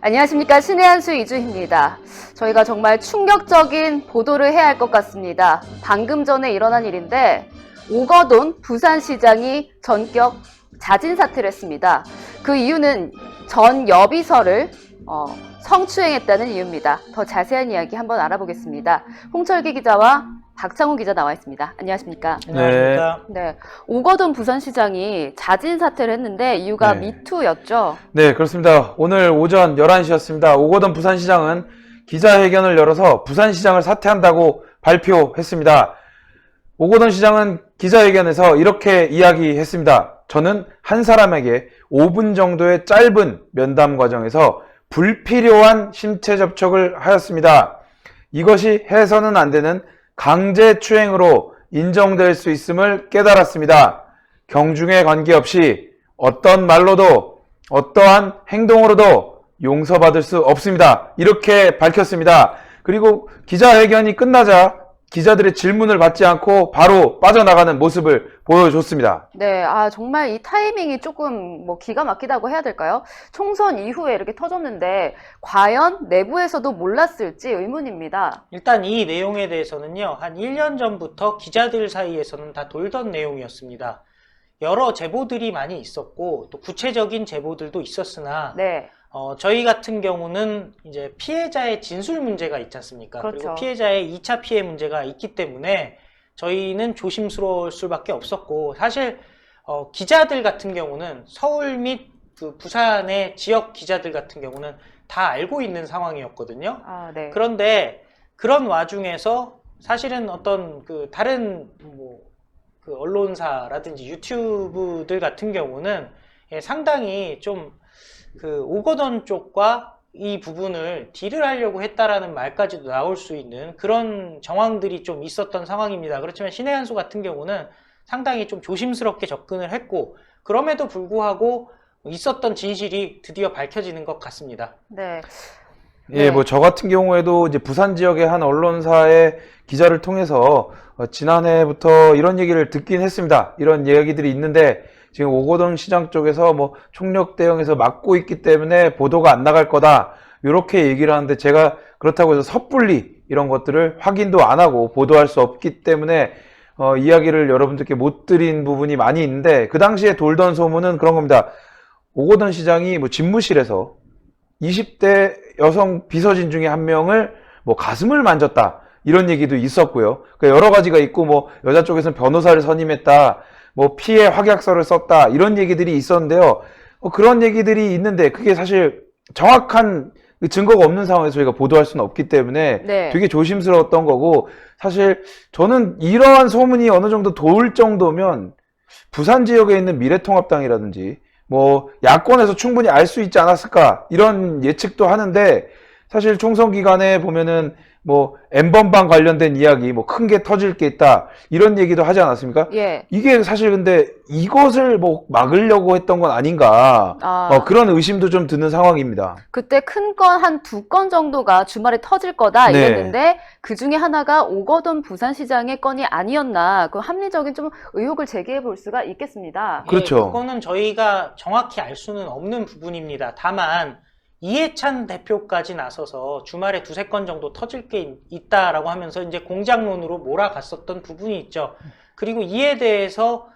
안녕하십니까. 신의 한수 이주희입니다. 저희가 정말 충격적인 보도를 해야 할 것 같습니다. 방금 전에 일어난 일인데 오거돈 부산시장이 전격 자진 사퇴를 했습니다. 그 이유는 전 여비서를 성추행했다는 이유입니다. 더 자세한 이야기 한번 알아보겠습니다. 홍철기 기자와 박창훈 기자 나와 있습니다. 안녕하십니까? 안녕하십니까? 네, 오거돈 부산시장이 자진 사퇴를 했는데 이유가 미투였죠? 네, 그렇습니다. 오늘 오전 11시였습니다. 오거돈 부산시장은 기자회견을 열어서 부산시장을 사퇴한다고 발표했습니다. 오거돈 시장은 기자회견에서 이렇게 이야기했습니다. 저는 한 사람에게 5분 정도의 짧은 면담 과정에서 불필요한 신체 접촉을 하였습니다. 이것이 해서는 안 되는 강제추행으로 인정될 수 있음을 깨달았습니다. 경중에 관계없이 어떤 말로도 어떠한 행동으로도 용서받을 수 없습니다. 이렇게 밝혔습니다. 그리고 기자회견이 끝나자 기자들의 질문을 받지 않고 바로 빠져나가는 모습을 보여줬습니다. 네, 정말 이 타이밍이 조금 기가 막히다고 해야 될까요? 총선 이후에 이렇게 터졌는데 과연 내부에서도 몰랐을지 의문입니다. 일단 이 내용에 대해서는요, 한 1년 전부터 기자들 사이에서는 다 돌던 내용이었습니다. 여러 제보들이 많이 있었고 또 구체적인 제보들도 있었으나 네. 저희 같은 경우는 이제 피해자의 진술 문제가 있지 않습니까? 그렇죠. 그리고 피해자의 2차 피해 문제가 있기 때문에 저희는 조심스러울 수밖에 없었고, 사실 기자들 같은 경우는 서울 및 그 부산의 지역 기자들 같은 경우는 다 알고 있는 상황이었거든요. 네. 그런데 그런 와중에서 사실은 어떤 그 다른 그 언론사라든지 유튜브들 같은 경우는 상당히 좀 그 오거돈 쪽과 이 부분을 딜을 하려고 했다라는 말까지도 나올 수 있는 그런 정황들이 좀 있었던 상황입니다. 그렇지만 신의 한수 같은 경우는 상당히 좀 조심스럽게 접근을 했고, 그럼에도 불구하고 있었던 진실이 드디어 밝혀지는 것 같습니다. 네. 예, 저 같은 경우에도 이제 부산 지역의 한 언론사의 기자를 통해서 지난해부터 이런 얘기를 듣긴 했습니다. 이런 이야기들이 있는데 지금 오거돈 시장 쪽에서 총력 대응해서 막고 있기 때문에 보도가 안 나갈 거다, 이렇게 얘기를 하는데 제가 그렇다고 해서 섣불리 이런 것들을 확인도 안 하고 보도할 수 없기 때문에 이야기를 여러분들께 못 드린 부분이 많이 있는데, 그 당시에 돌던 소문은 그런 겁니다. 오거돈 시장이 집무실에서 20대 여성 비서진 중에 한 명을 가슴을 만졌다, 이런 얘기도 있었고요. 여러 가지가 있고 여자 쪽에서는 변호사를 선임했다, 피해 확약서를 썼다, 이런 얘기들이 있었는데요. 그런 얘기들이 있는데 그게 사실 정확한 증거가 없는 상황에서 저희가 보도할 수는 없기 때문에 되게 조심스러웠던 거고, 사실 저는 이러한 소문이 어느 정도 돌 정도면 부산 지역에 있는 미래통합당이라든지 야권에서 충분히 알 수 있지 않았을까, 이런 예측도 하는데, 사실 총선 기간에 보면은 N번방 관련된 이야기 큰 게 터질 게 있다, 이런 얘기도 하지 않았습니까? 예. 이게 사실 근데 이것을 막으려고 했던 건 아닌가, 그런 의심도 좀 드는 상황입니다. 그때 큰 건 한 2건 정도가 주말에 터질 거다 이랬는데 그 중에 하나가 오거돈 부산시장의 건이 아니었나, 그 합리적인 좀 의혹을 제기해 볼 수가 있겠습니다. 그렇죠. 그거는 저희가 정확히 알 수는 없는 부분입니다. 다만 이해찬 대표까지 나서서 주말에 2-3건 정도 터질 게 있다라고 하면서 이제 공작론으로 몰아갔었던 부분이 있죠. 그리고 이에 대해서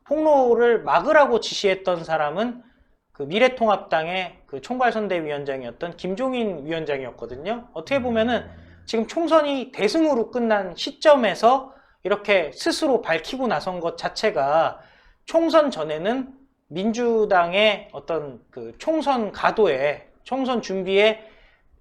폭로를 막으라고 지시했던 사람은 그 미래통합당의 그 총괄선대위원장이었던 김종인 위원장이었거든요. 어떻게 보면은 지금 총선이 대승으로 끝난 시점에서 이렇게 스스로 밝히고 나선 것 자체가 총선 전에는 민주당의 어떤 그 총선 가도에, 총선 준비에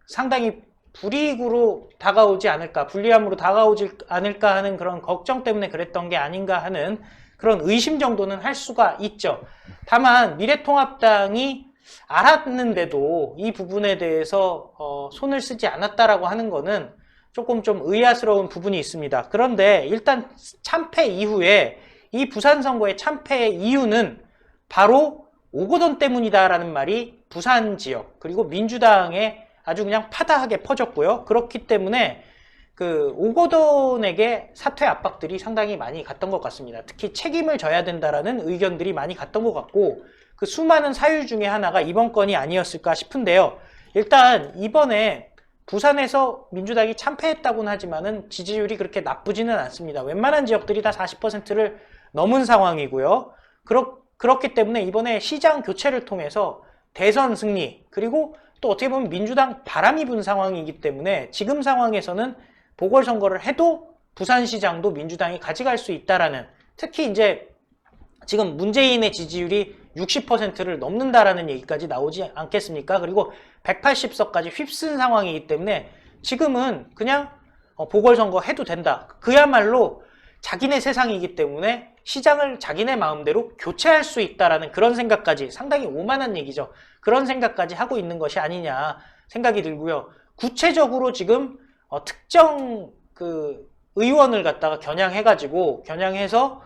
상당히 불이익으로 다가오지 않을까, 불리함으로 다가오지 않을까 하는 그런 걱정 때문에 그랬던 게 아닌가 하는 그런 의심 정도는 할 수가 있죠. 다만 미래통합당이 알았는데도 이 부분에 대해서 손을 쓰지 않았다라고 하는 거는 조금 좀 의아스러운 부분이 있습니다. 그런데 일단 참패 이후에, 이 부산 선거의 참패 이유는 바로 오거돈 때문이다라는 말이 부산 지역 그리고 민주당에 아주 그냥 파다하게 퍼졌고요. 그렇기 때문에 그 오거돈에게 사퇴 압박들이 상당히 많이 갔던 것 같습니다. 특히 책임을 져야 된다라는 의견들이 많이 갔던 것 같고 그 수많은 사유 중에 하나가 이번 건이 아니었을까 싶은데요. 일단 이번에 부산에서 민주당이 참패했다고는 하지만은 지지율이 그렇게 나쁘지는 않습니다. 웬만한 지역들이 다 40%를 넘은 상황이고요. 그렇기 때문에 이번에 시장 교체를 통해서 대선 승리 그리고 또 어떻게 보면 민주당 바람이 분 상황이기 때문에 지금 상황에서는 보궐선거를 해도 부산시장도 민주당이 가져갈 수 있다라는 특히 이제 지금 문재인의 지지율이 60%를 넘는다라는 얘기까지 나오지 않겠습니까? 그리고 180석까지 휩쓴 상황이기 때문에 지금은 그냥 보궐선거 해도 된다. 그야말로 자기네 세상이기 때문에 시장을 자기네 마음대로 교체할 수 있다라는 그런 생각까지 상당히 오만한 얘기죠. 그런 생각까지 하고 있는 것이 아니냐 생각이 들고요. 구체적으로 지금 특정 그 의원을 갖다가 겨냥해서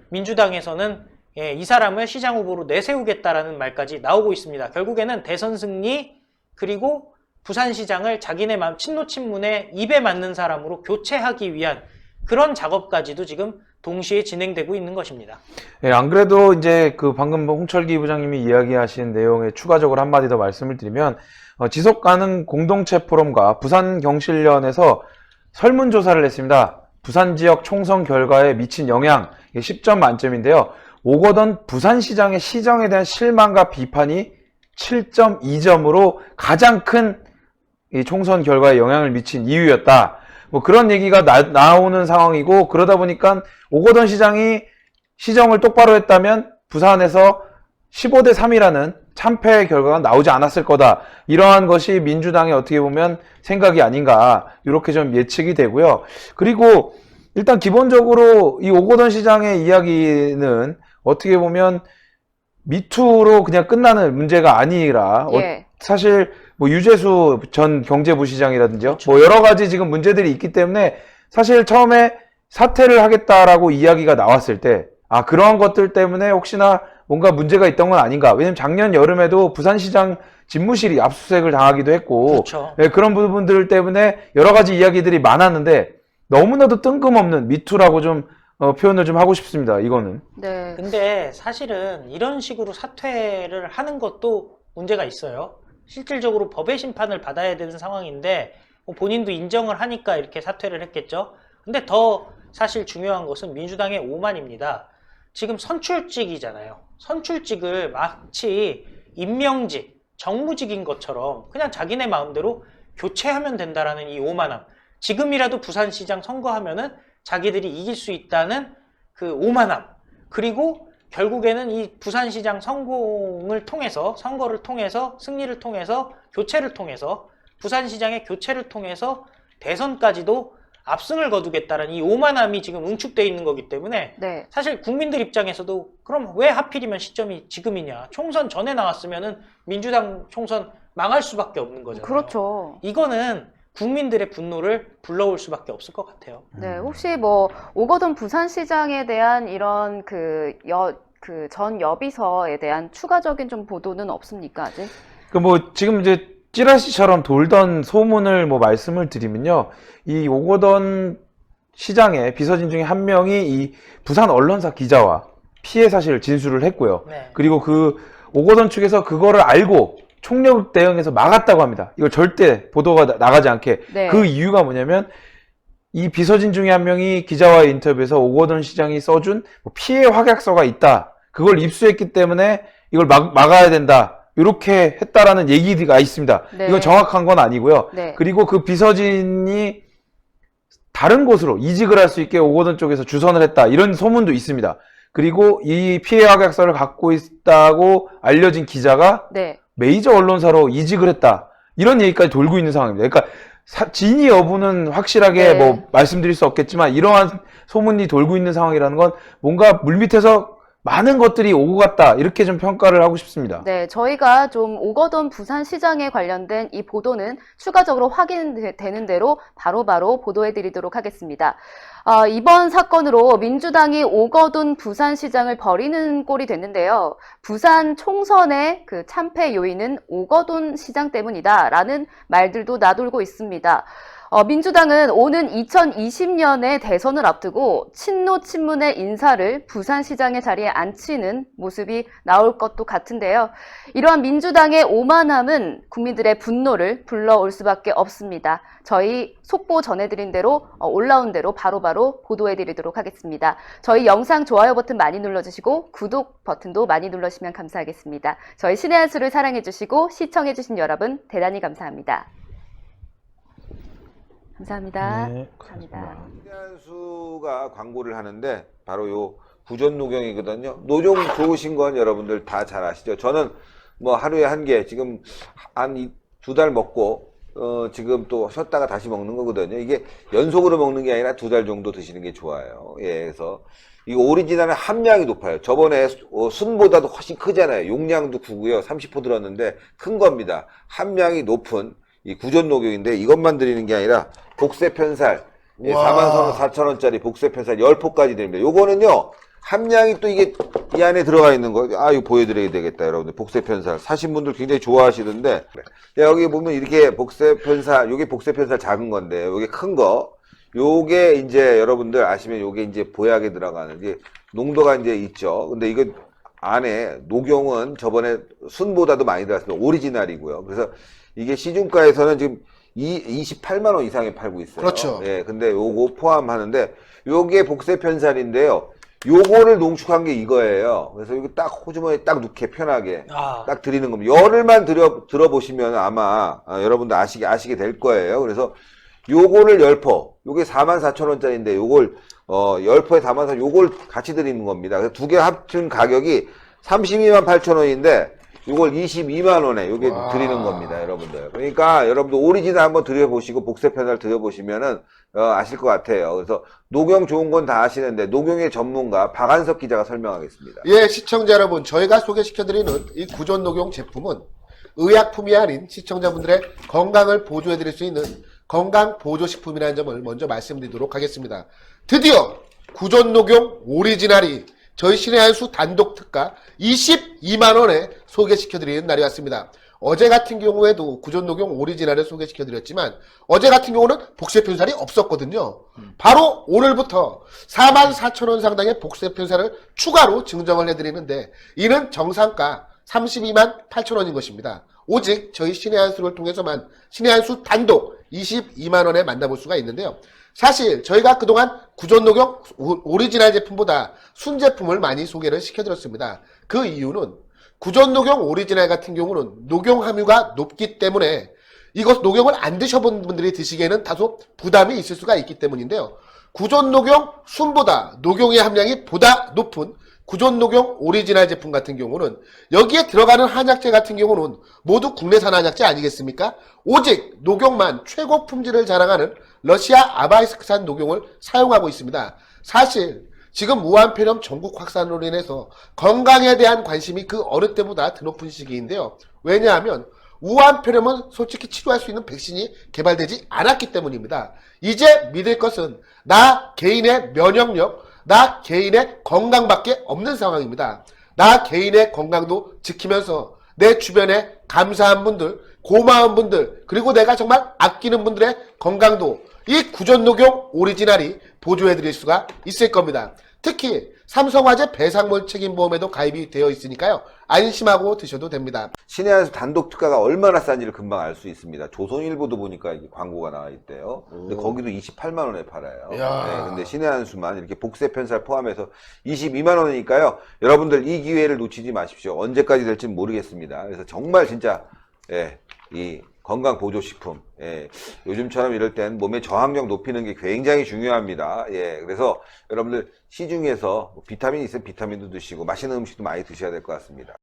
민주당에서는 이 사람을 시장 후보로 내세우겠다라는 말까지 나오고 있습니다. 결국에는 대선 승리 그리고 부산시장을 자기네 마음 친노친문의 입에 맞는 사람으로 교체하기 위한 그런 작업까지도 지금 동시에 진행되고 있는 것입니다. 예, 안 그래도 이제 그 방금 홍철기 부장님이 이야기하신 내용에 추가적으로 한마디 더 말씀을 드리면 지속가능 공동체 포럼과 부산경실련에서 설문조사를 했습니다. 부산 지역 총선 결과에 미친 영향 10점 만점인데요. 오거돈 부산시장의 시정에 대한 실망과 비판이 7.2점으로 가장 큰 이 총선 결과에 영향을 미친 이유였다. 뭐 그런 얘기가 나오는 상황이고 그러다 보니까 오거돈 시장이 시정을 똑바로 했다면 부산에서 15대 3이라는 참패 결과가 나오지 않았을 거다. 이러한 것이 민주당의 어떻게 보면 생각이 아닌가 이렇게 좀 예측이 되고요. 그리고 일단 기본적으로 이 오거돈 시장의 이야기는 어떻게 보면 미투로 그냥 끝나는 문제가 아니라 예. 사실 뭐 유재수 전 경제부시장이라든지 그렇죠. 뭐 여러 가지 지금 문제들이 있기 때문에 사실 처음에 사퇴를 하겠다라고 이야기가 나왔을 때 그러한 것들 때문에 혹시나 뭔가 문제가 있던 건 아닌가. 왜냐면 작년 여름에도 부산시장 집무실이 압수수색을 당하기도 했고 그렇죠. 그런 부분들 때문에 여러 가지 이야기들이 많았는데 너무나도 뜬금없는 미투라고 좀 표현을 좀 하고 싶습니다. 이거는. 네. 근데 사실은 이런 식으로 사퇴를 하는 것도 문제가 있어요. 실질적으로 법의 심판을 받아야 되는 상황인데 본인도 인정을 하니까 이렇게 사퇴를 했겠죠. 근데 더 사실 중요한 것은 민주당의 오만입니다. 지금 선출직이잖아요. 선출직을 마치 임명직, 정무직인 것처럼 그냥 자기네 마음대로 교체하면 된다라는 이 오만함. 지금이라도 부산시장 선거하면은 자기들이 이길 수 있다는 그 오만함. 그리고 결국에는 이 부산시장 선거를 통해서 승리를 통해서 교체를 통해서 부산시장의 교체를 통해서 대선까지도 압승을 거두겠다는 이 오만함이 지금 응축되어 있는 거기 때문에 네. 사실 국민들 입장에서도 그럼 왜 하필이면 시점이 지금이냐. 총선 전에 나왔으면은 민주당 총선 망할 수밖에 없는 거잖아요. 그렇죠. 이거는 국민들의 분노를 불러올 수밖에 없을 것 같아요. 네, 혹시 뭐 오거돈 부산시장에 대한 이런 전 여비서에 대한 추가적인 좀 보도는 없습니까, 아직? 뭐 지금 이제 찌라시처럼 돌던 소문을 뭐 말씀을 드리면요. 이 오거돈 시장의 비서진 중에 한 명이 이 부산 언론사 기자와 피해 사실을 진술을 했고요. 네. 그리고 그 오거돈 측에서 그거를 알고 총력 대응해서 막았다고 합니다. 이걸 절대 보도가 나가지 않게. 네. 그 이유가 뭐냐면 이 비서진 중에 한 명이 기자와의 인터뷰에서 오거돈 시장이 써준 피해 확약서가 있다. 그걸 입수했기 때문에 이걸 막아야 된다. 이렇게 했다라는 얘기가 있습니다. 네. 이건 정확한 건 아니고요. 네. 그리고 그 비서진이 다른 곳으로 이직을 할 수 있게 오거돈 쪽에서 주선을 했다. 이런 소문도 있습니다. 그리고 이 피해 확약서를 갖고 있다고 알려진 기자가 네. 메이저 언론사로 이직을 했다. 이런 얘기까지 돌고 있는 상황입니다. 그러니까 진위 여부는 확실하게 네. 뭐 말씀드릴 수 없겠지만 이러한 소문이 돌고 있는 상황이라는 건 뭔가 물밑에서 많은 것들이 오고 갔다. 이렇게 좀 평가를 하고 싶습니다. 네, 저희가 좀 오거돈 부산시장에 관련된 이 보도는 추가적으로 확인되는 대로 바로바로 보도해드리도록 하겠습니다. 이번 사건으로 민주당이 오거돈 부산시장을 버리는 꼴이 됐는데요. 부산 총선의 그 참패 요인은 오거돈 시장 때문이다라는 말들도 나돌고 있습니다. 민주당은 오는 2020년에 대선을 앞두고 친노 친문의 인사를 부산시장의 자리에 앉히는 모습이 나올 것도 같은데요. 이러한 민주당의 오만함은 국민들의 분노를 불러올 수밖에 없습니다. 저희 속보 전해드린 대로 올라온 대로 바로바로 보도해드리도록 하겠습니다. 저희 영상 좋아요 버튼 많이 눌러주시고 구독 버튼도 많이 눌러주시면 감사하겠습니다. 저희 신의 한 수를 사랑해주시고 시청해주신 여러분 대단히 감사합니다. 감사합니다. 네, 감사합니다. 신한수가 광고를 하는데 바로 요 구전 녹용이거든요. 녹용 좋으신 건 여러분들 다 잘 아시죠? 저는 뭐 하루에 한 개 지금 한 2달 먹고 지금 또 쉬었다가 다시 먹는 거거든요. 이게 연속으로 먹는 게 아니라 2달 정도 드시는 게 좋아요. 예, 그래서 이 오리지널은 함량이 높아요. 저번에 순보다도 훨씬 크잖아요. 용량도 크고요. 30% 들었는데 큰 겁니다. 함량이 높은 이 구전 녹용인데 이것만 드리는 게 아니라 복세 편살, 예, 44,000원짜리 복세 편살 10포까지 드립니다. 요거는요, 함량이 또 이게 이 안에 들어가 있는 거, 이거 보여드려야 되겠다, 여러분들. 복세 편살. 사신 분들 굉장히 좋아하시던데, 여기 보면 이렇게 복세 편살, 요게 복세 편살 작은 건데, 요게 큰 거, 요게 이제 여러분들 아시면 요게 이제 보약에 들어가는, 이게 농도가 이제 있죠. 근데 이거 안에 녹용은 저번에 순보다도 많이 들어갔습니다. 오리지널이고요. 그래서 이게 시중가에서는 지금 28만 원 이상에 팔고 있어요. 그렇죠. 예, 근데 요거 포함하는데 요게 복세 편살인데요. 요거를 농축한 게 이거예요. 그래서 이거 딱 호주머니에 딱 넣게 편하게 딱 드리는 겁니다. 열흘만 들어보시면 아마 여러분들 아시게 될 거예요. 그래서 요거를 10포, 요게 44,000원짜리인데 요걸 10포에 44,000원, 요걸 같이 드리는 겁니다. 그래서 두 개 합친 가격이 32만 8천원인데 이걸 22만 원에 요게 드리는 겁니다, 여러분들. 그러니까 여러분들 오리지널 한번 드려보시고 복세 편살 드려보시면은 아실 것 같아요. 그래서 녹용 좋은 건 다 아시는데 녹용의 전문가 박한석 기자가 설명하겠습니다. 예, 시청자 여러분, 저희가 소개시켜드리는 이 구전 녹용 제품은 의약품이 아닌 시청자분들의 건강을 보조해드릴 수 있는 건강 보조식품이라는 점을 먼저 말씀드리도록 하겠습니다. 드디어 구전 녹용 오리지널이 저희 신의 한 수 단독 특가 22만원에 소개시켜드리는 날이 왔습니다. 어제 같은 경우에도 구전 녹용 오리지널을 소개시켜드렸지만 어제 같은 경우는 복세 편살이 없었거든요. 바로 오늘부터 44,000원 상당의 복세 편살을 추가로 증정을 해드리는데 이는 정상가 32만 8천원인 것입니다. 오직 저희 신의 한 수를 통해서만 신의 한 수 단독 22만원에 만나볼 수가 있는데요. 사실 저희가 그동안 구전 녹용 오리지널 제품보다 순제품을 많이 소개를 시켜드렸습니다. 그 이유는 구전 녹용 오리지널 같은 경우는 녹용 함유가 높기 때문에 이것 녹용을 안 드셔본 분들이 드시기에는 다소 부담이 있을 수가 있기 때문인데요. 구전 녹용 순보다 녹용의 함량이 보다 높은 구전 녹용 오리지널 제품 같은 경우는 여기에 들어가는 한약재 같은 경우는 모두 국내산 한약재 아니겠습니까? 오직 녹용만 최고 품질을 자랑하는 러시아 아바이스크산 녹용을 사용하고 있습니다. 사실 지금 무한폐렴 전국 확산으로 인해서 건강에 대한 관심이 그 어느 때보다 더 높은 시기인데요. 왜냐하면 우한폐렴은 솔직히 치료할 수 있는 백신이 개발되지 않았기 때문입니다. 이제 믿을 것은 나 개인의 면역력, 나 개인의 건강밖에 없는 상황입니다. 나 개인의 건강도 지키면서 내 주변에 감사한 분들, 고마운 분들, 그리고 내가 정말 아끼는 분들의 건강도 이 구전 녹용 오리지널이 보조해드릴 수가 있을 겁니다. 특히 삼성화재 배상물 책임보험에도 가입이 되어 있으니까요. 안심하고 드셔도 됩니다. 신의 한 수 단독 특가가 얼마나 싼지를 금방 알 수 있습니다. 조선일보도 보니까 이게 광고가 나와 있대요. 근데 거기도 28만 원에 팔아요. 네, 근데 신의 한 수만 이렇게 복세 편살 포함해서 22만 원이니까요. 여러분들 이 기회를 놓치지 마십시오. 언제까지 될지는 모르겠습니다. 그래서 정말 진짜 이 건강 보조식품, 요즘처럼 이럴 땐 몸의 저항력 높이는 게 굉장히 중요합니다. 그래서 여러분들 시중에서 비타민 있으면 비타민도 드시고 맛있는 음식도 많이 드셔야 될 것 같습니다.